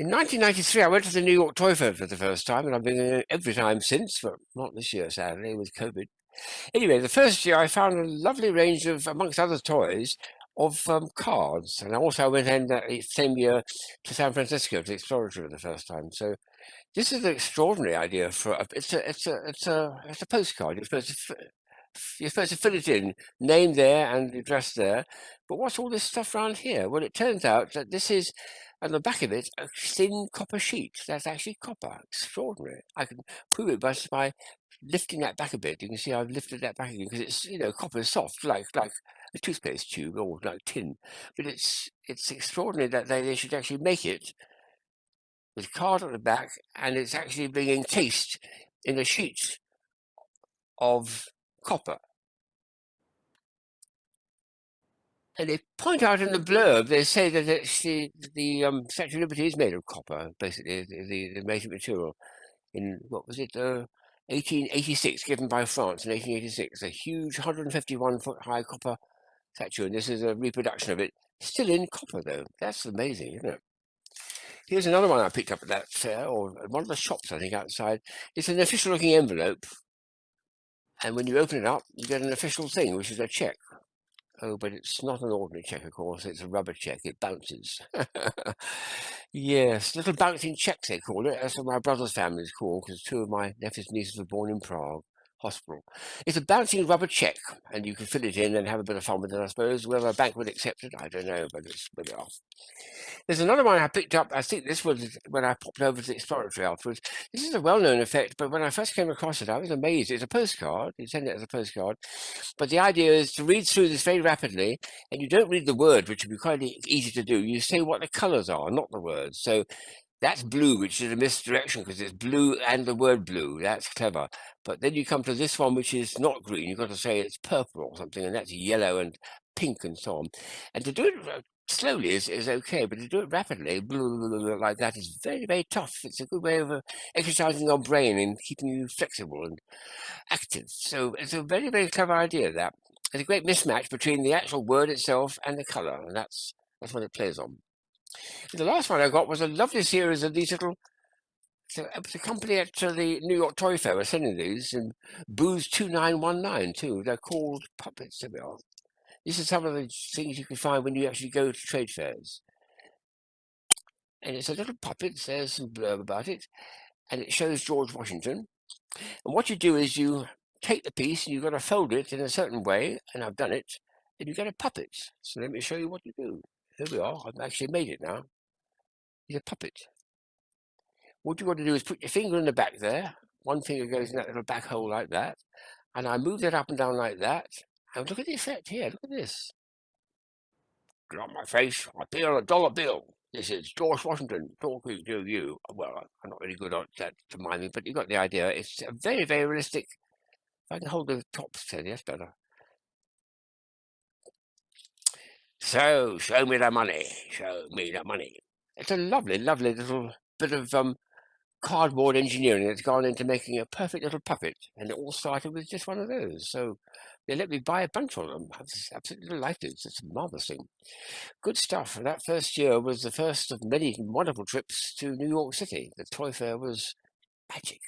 In 1993, I went to the New York Toy Fair for the first time, and I've been there every time since, but not this year, sadly, with COVID. Anyway, the first year I found a lovely range of, amongst other toys, of cards, and I also went in that same year to San Francisco to Exploratory for the first time. So this is an extraordinary idea for it's a postcard. You're supposed to fill it in, name there and the address there. But what's all this stuff around here? Well, it turns out that this is, on the back of it, a thin copper sheet. That's actually copper. Extraordinary. I can prove it by lifting that back a bit. You can see I've lifted that back again because it's, copper is soft, like a toothpaste tube or like tin. But it's extraordinary that they should actually make it with card on the back, and it's actually being encased in a sheet of copper. And they point out in the blurb, they say that the Statue of Liberty is made of copper, basically, the major material. In, what was it, 1886, given by France in 1886, a huge 151-foot high copper statue, and this is a reproduction of it, still in copper, though. That's amazing, isn't it? Here's another one I picked up at that fair, or at one of the shops, I think, outside. It's an official-looking envelope, and when you open it up, you get an official thing, which is a cheque. Oh, but it's not an ordinary cheque, of course. It's a rubber cheque. It bounces. Yes, little bouncing cheques, they call it. That's what my brother's family is called, because two of my nephews and nieces were born in Prague hospital. It's a bouncing rubber cheque, and you can fill it in and have a bit of fun with it, I suppose. Whether a bank would accept it, I don't know, but it's put it off. There's another one I picked up. I think this was when I popped over to the Exploratory afterwards. This is a well-known effect, but when I first came across it, I was amazed. It's a postcard. You send it as a postcard. But the idea is to read through this very rapidly, and you don't read the word, which would be quite easy to do. You say what the colours are, not the words. So that's blue, which is a misdirection because it's blue and the word blue. That's clever. But then you come to this one, which is not green. You've got to say it's purple or something, and that's yellow and pink and so on. And to do it slowly is okay, but to do it rapidly, like that, is very, very tough. It's a good way of exercising your brain and keeping you flexible and active. So it's a very, very clever idea, that. It's a great mismatch between the actual word itself and the colour, and that's what it plays on. And the last one I got was a lovely series of these little. So the company at the New York Toy Fair was sending these, and Booze 2919 too. They're called puppets. There we are. These are some of the things you can find when you actually go to trade fairs. And it's a little puppet. There's some blurb about it, and it shows George Washington. And what you do is you take the piece and you've got to fold it in a certain way, and I've done it, and you get a puppet. So let me show you what you do. Here we are. I've actually made it now. It's a puppet. What you want to do is put your finger in the back there. One finger goes in that little back hole like that, and I move that up and down like that. And look at the effect here. Look at this. Get on my face. I pay on a dollar bill. This is George Washington talking to you. Well, I'm not really good at that to mind me, but you got the idea. It's a very, very realistic. If I can hold the top steady, that's better. So, show me the money. Show me the money. It's a lovely, lovely little bit of cardboard engineering that's gone into making a perfect little puppet, and it all started with just one of those. So they let me buy a bunch of them. I was absolutely delighted. It's a marvelous thing. Good stuff. And that first year was the first of many wonderful trips to New York City. The Toy Fair was magic.